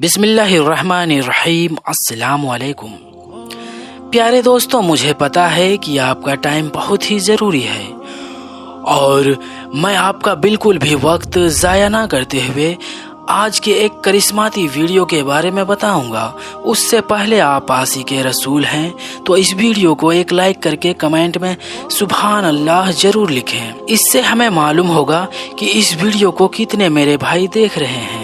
बिस्मिल्लाहिर्रहमानिर्रहीम। अस्सलाम वालेकुम। प्यारे दोस्तों, मुझे पता है कि आपका टाइम बहुत ही ज़रूरी है और मैं आपका बिल्कुल भी वक्त ज़ाया ना करते हुए आज के एक करिश्माती वीडियो के बारे में बताऊंगा। उससे पहले आप आशिक़ रसूल हैं तो इस वीडियो को एक लाइक करके कमेंट में सुभान अल्लाह ज़रूर लिखें। इससे हमें मालूम होगा कि इस वीडियो को कितने मेरे भाई देख रहे हैं।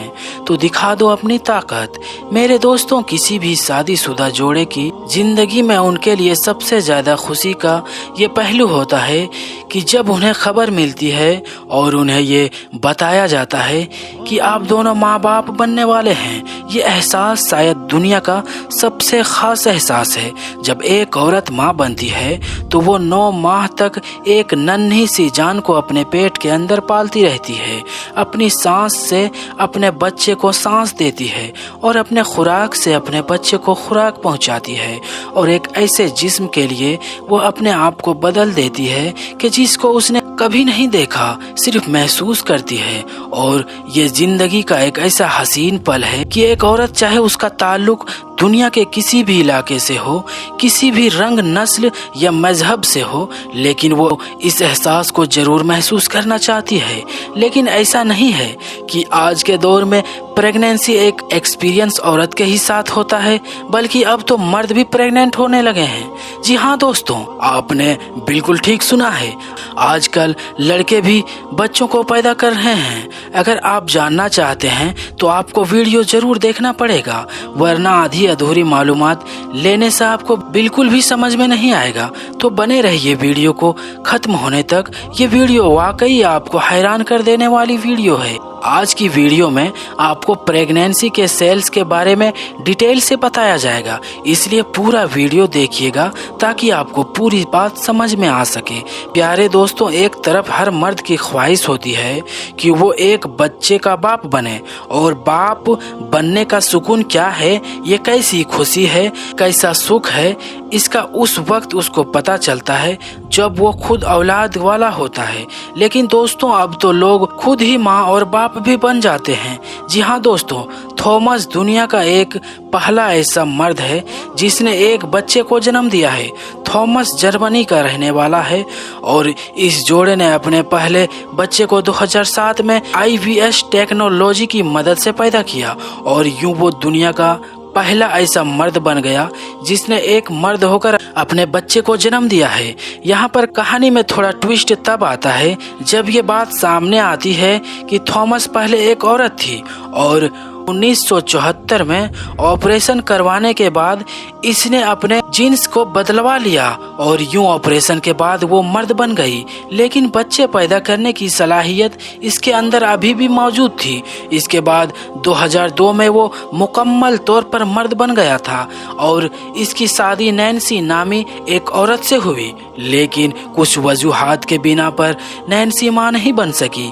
तो दिखा दो अपनी ताकत। मेरे दोस्तों, किसी भी शादीशुदा जोड़े की जिंदगी में उनके लिए सबसे ज़्यादा खुशी का ये पहलू होता है कि जब उन्हें खबर मिलती है और उन्हें ये बताया जाता है कि आप दोनों माँ बाप बनने वाले हैं। ये एहसास शायद दुनिया का सबसे ख़ास एहसास है। जब एक औरत माँ बनती है तो वो 9 माह तक एक नन्ही सी जान को अपने पेट के अंदर पालती रहती है। अपनी सांस से अपने बच्चे को सांस देती है और अपने खुराक से अपने बच्चे को खुराक पहुंचाती है और एक ऐसे जिस्म के लिए वो अपने आप को बदल देती है कि जिसको उसने कभी नहीं देखा, सिर्फ महसूस करती है। और ये जिंदगी का एक ऐसा हसीन पल है कि एक औरत चाहे उसका ताल्लुक दुनिया के किसी भी इलाके से हो, किसी भी रंग, नस्ल या मजहब से हो, लेकिन वो इस एहसास को जरूर महसूस करना चाहती है। लेकिन ऐसा नहीं है कि आज के दौर में प्रेगनेंसी एक एक्सपीरियंस औरत के ही साथ होता है, बल्कि अब तो मर्द भी प्रेग्नेंट होने लगे हैं। जी हाँ दोस्तों, आपने बिल्कुल ठीक सुना है। आजकल लड़के भी बच्चों को पैदा कर रहे हैं। अगर आप जानना चाहते हैं तो आपको वीडियो जरूर देखना पड़ेगा, वरना आधी अधूरी मालूमात लेने से आपको बिल्कुल भी समझ में नहीं आएगा। तो बने रहिए वीडियो को खत्म होने तक। ये वीडियो वाकई आपको हैरान कर देने वाली वीडियो है। आज की वीडियो में आपको प्रेगनेंसी के सेल्स के बारे में डिटेल से बताया जाएगा, इसलिए पूरा वीडियो देखिएगा ताकि आपको पूरी बात समझ में आ सके। प्यारे दोस्तों, एक तरफ हर मर्द की ख्वाहिश होती है कि वो एक बच्चे का बाप बने, और बाप बनने का सुकून क्या है, ये कैसी खुशी है, कैसा सुख है, इसका उस वक्त उसको पता चलता है जब वो खुद औलाद वाला होता है। लेकिन दोस्तों, अब तो लोग खुद ही माँ और बाप भी बन जाते हैं। जी हाँ दोस्तों, थॉमस दुनिया का एक पहला ऐसा मर्द है जिसने एक बच्चे को जन्म दिया है। थॉमस जर्मनी का रहने वाला है और इस जोड़े ने अपने पहले बच्चे को 2007 में IVF टेक्नोलॉजी की मदद से पैदा किया और यूं वो दुनिया का पहला ऐसा मर्द बन गया जिसने एक मर्द होकर अपने बच्चे को जन्म दिया है। यहाँ पर कहानी में थोड़ा ट्विस्ट तब आता है जब ये बात सामने आती है कि थॉमस पहले एक औरत थी और 1974 में ऑपरेशन करवाने के बाद इसने अपने जीन्स को बदलवा लिया और यूं ऑपरेशन के बाद वो मर्द बन गई। लेकिन बच्चे पैदा करने की सलाहियत इसके अंदर अभी भी मौजूद थी। इसके बाद 2002 में वो मुकम्मल तौर पर मर्द बन गया था और इसकी शादी नैन्सी नामी एक औरत से हुई। लेकिन कुछ वजूहात के बिना पर नैन्सी मां नहीं बन सकी।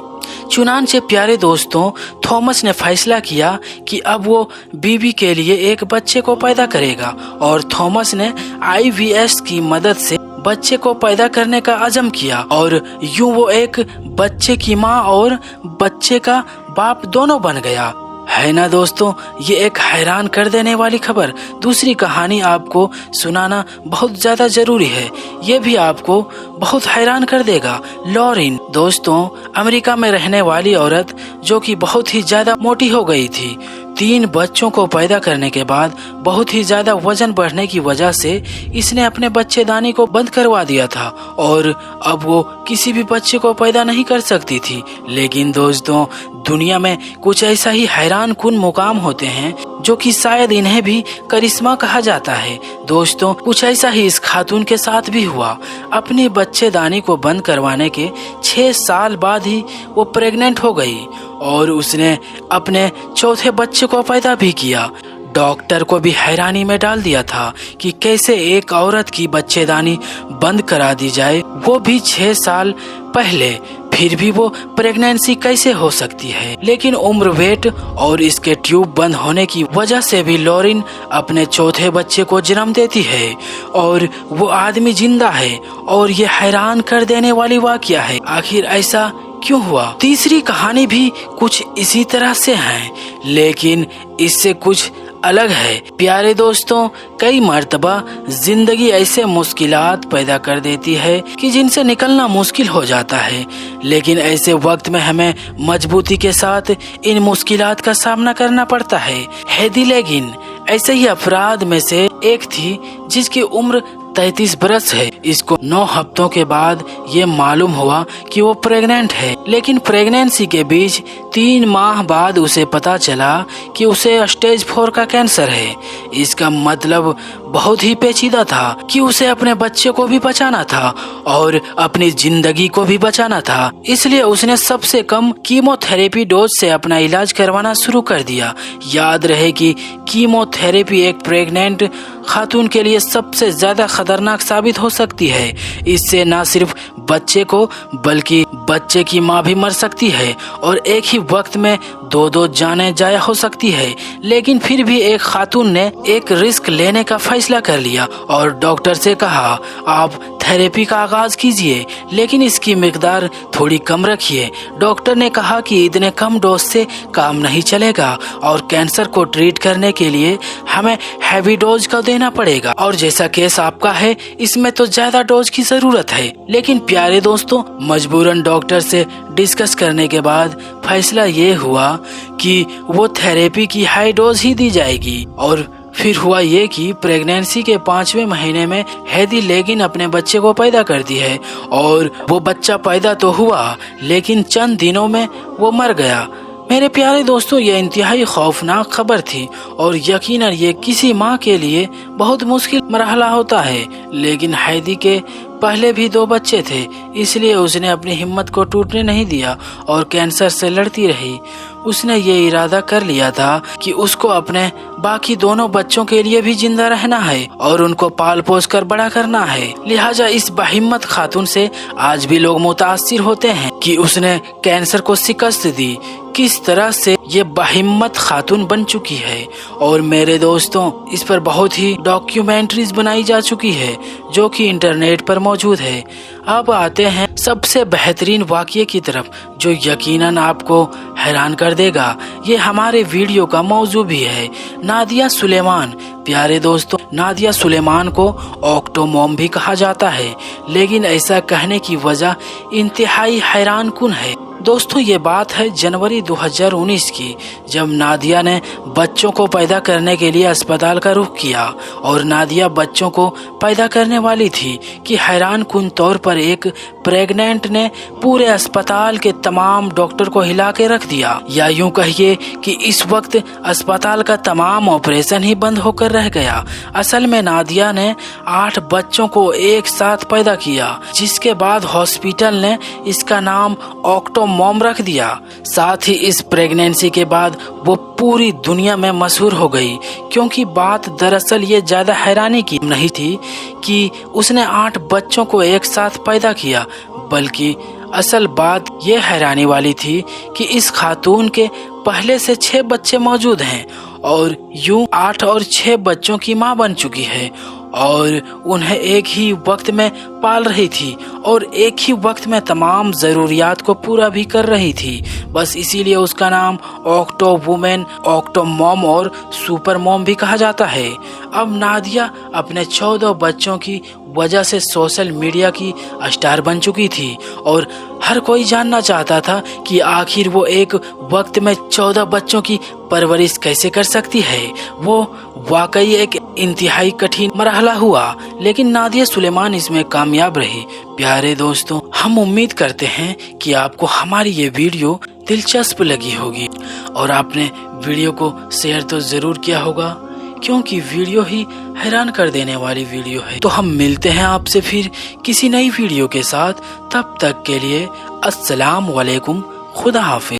चुनांचे प्यारे दोस्तों, थॉमस ने फैसला किया कि अब वो बीवी के लिए एक बच्चे को पैदा करेगा और थॉमस ने IVF की मदद से बच्चे को पैदा करने का अज़म किया और यूं वो एक बच्चे की माँ और बच्चे का बाप दोनों बन गया। है ना दोस्तों, ये एक हैरान कर देने वाली खबर। दूसरी कहानी आपको सुनाना बहुत ज़्यादा ज़रूरी है, ये भी आपको बहुत हैरान कर देगा। लॉरिन दोस्तों, अमेरिका में रहने वाली औरत जो कि बहुत ही ज़्यादा मोटी हो गई थी। 3 बच्चों को पैदा करने के बाद बहुत ही ज़्यादा वजन बढ़ने की वजह से इसने अपने बच्चेदानी को बंद करवा दिया था और अब वो किसी भी बच्चे को पैदा नहीं कर सकती थी। लेकिन दोस्तों, दुनिया में कुछ ऐसा ही हैरान कुन मुकाम होते हैं जो कि शायद इन्हें भी करिश्मा कहा जाता है। दोस्तों, कुछ ऐसा ही इस खातून के साथ भी हुआ। अपनी बच्चेदानी को बंद करवाने के 6 साल बाद ही वो प्रेग्नेंट हो गई और उसने अपने चौथे बच्चे को पैदा भी किया। डॉक्टर को भी हैरानी में डाल दिया था कि कैसे एक औरत की बच्चेदानी बंद करा दी जाए, वो भी 6 साल पहले, फिर भी वो प्रेगनेंसी कैसे हो सकती है। लेकिन उम्र, वेट और इसके ट्यूब बंद होने की वजह से भी लॉरिन अपने चौथे बच्चे को जन्म देती है और वो आदमी जिंदा है और ये हैरान कर देने वाली वाकया है। आखिर ऐसा क्यों हुआ। तीसरी कहानी भी कुछ इसी तरह से है, लेकिन इससे कुछ अलग है। प्यारे दोस्तों, कई मर्तबा जिंदगी ऐसे मुश्किलात पैदा कर देती है कि जिनसे निकलना मुश्किल हो जाता है, लेकिन ऐसे वक्त में हमें मजबूती के साथ इन मुश्किलात का सामना करना पड़ता है। हेदी लेगिन ऐसे ही अफराद में से एक थी जिसकी उम्र 33 बरस है। इसको 9 हफ्तों के बाद ये मालूम हुआ कि वो प्रेग्नेंट है, लेकिन प्रेगनेंसी के बीच 3 माह बाद उसे पता चला कि उसे स्टेज 4 का कैंसर है। इसका मतलब बहुत ही पेचीदा था कि उसे अपने बच्चे को भी बचाना था और अपनी जिंदगी को भी बचाना था। इसलिए उसने सबसे कम कीमोथेरेपी डोज से अपना इलाज करवाना शुरू कर दिया। याद रहे कि कीमोथेरेपी एक प्रेग्नेंट खातून के लिए सबसे ज्यादा खतरनाक साबित हो सकती है। इससे न सिर्फ बच्चे को बल्कि बच्चे की माँ भी मर सकती है और एक ही वक्त में 2 जानें जाया हो सकती है। लेकिन फिर भी एक खातून ने एक रिस्क लेने का फैसला कर लिया और डॉक्टर से कहा, आप थेरेपी का आगाज कीजिए, लेकिन इसकी मिकदार थोड़ी कम रखिए। डॉक्टर ने कहा कि इतने कम डोज से काम नहीं चलेगा और कैंसर को ट्रीट करने के लिए हमें हैवी डोज का देना पड़ेगा, और जैसा केस आपका है इसमें तो ज्यादा डोज की जरूरत है। लेकिन प्यारे दोस्तों, मजबूरन डॉक्टर से डिस्कस करने के बाद फैसला ये हुआ कि वो थेरेपी की हाई डोज ही दी जाएगी। और फिर हुआ ये कि प्रेगनेंसी के 5वें महीने में हेदी लेगिन अपने बच्चे को पैदा करती है और वो बच्चा पैदा तो हुआ, लेकिन चंद दिनों में वो मर गया। मेरे प्यारे दोस्तों, ये इंतहाई खौफनाक खबर थी और यकीनन ये किसी माँ के लिए बहुत मुश्किल मरहला होता है। लेकिन हेदी के पहले भी 2 बच्चे थे, इसलिए उसने अपनी हिम्मत को टूटने नहीं दिया और कैंसर से लड़ती रही। उसने ये इरादा कर लिया था कि उसको अपने बाकी दोनों बच्चों के लिए भी जिंदा रहना है और उनको पाल पोस कर बड़ा करना है। लिहाजा इस बाहिम्मत खातून से आज भी लोग मुतासिर होते हैं कि उसने कैंसर को शिकस्त दी। किस तरह से ये बाहिम्मत खातून बन चुकी है। और मेरे दोस्तों, इस पर बहुत ही डॉक्यूमेंट्रीज बनाई जा चुकी है जो कि इंटरनेट पर मौजूद है। अब आते हैं सबसे बेहतरीन वाक़ये की तरफ, जो यकीनन आपको हैरान कर देगा। ये हमारे वीडियो का मौजू भी है, नादिया सुलेमान। प्यारे दोस्तों, नादिया सुलेमान को ऑक्टोमॉम भी कहा जाता है, लेकिन ऐसा कहने की वजह इंतहाई हैरानकुन है। दोस्तों, ये बात है जनवरी 2019 की, जब नादिया ने बच्चों को पैदा करने के लिए अस्पताल का रुख किया और नादिया बच्चों को पैदा करने वाली थी कि हैरानकुन तौर पर एक प्रेग्नेंट ने पूरे अस्पताल के तमाम डॉक्टर को हिला के रख दिया। या यूं कहिए कि इस वक्त अस्पताल का तमाम ऑपरेशन ही बंद होकर रह गया। असल में नादिया ने 8 बच्चों को एक साथ पैदा किया, जिसके बाद हॉस्पिटल ने इसका नाम ऑक्टोमॉम रख दिया। साथ ही इस प्रेगनेंसी के बाद वो पूरी दुनिया में मशहूर हो गई, क्योंकि बात दरअसल ये ज्यादा हैरानी की नहीं थी कि उसने 8 बच्चों को एक साथ पैदा किया, बल्कि असल बात ये हैरानी वाली थी कि इस खातून के पहले से 6 बच्चे मौजूद हैं और यूं 8 और 6 बच्चों की मां बन चुकी है और उन्हें एक ही वक्त में पाल रही थी और एक ही वक्त में तमाम ज़रूरियात को पूरा भी कर रही थी। बस इसीलिए उसका नाम ऑक्टो वुमेन, ऑक्टोमॉम और सुपर मॉम भी कहा जाता है। अब नादिया अपने 14 बच्चों की वजह से सोशल मीडिया की स्टार बन चुकी थी और हर कोई जानना चाहता था कि आखिर वो एक वक्त में 14 बच्चों की परवरिश कैसे कर सकती है। वो वाकई एक इंतहाई कठिन मरहला हुआ, लेकिन नादिया सुलेमान इसमें कामयाब रही। प्यारे दोस्तों, हम उम्मीद करते हैं कि आपको हमारी ये वीडियो दिलचस्प लगी होगी और आपने वीडियो को शेयर तो जरूर किया होगा, क्योंकि वीडियो ही हैरान कर देने वाली वीडियो है। तो हम मिलते हैं आपसे फिर किसी नई वीडियो के साथ। तब तक के लिए अस्सलाम वालेकुम, खुदा हाफिज।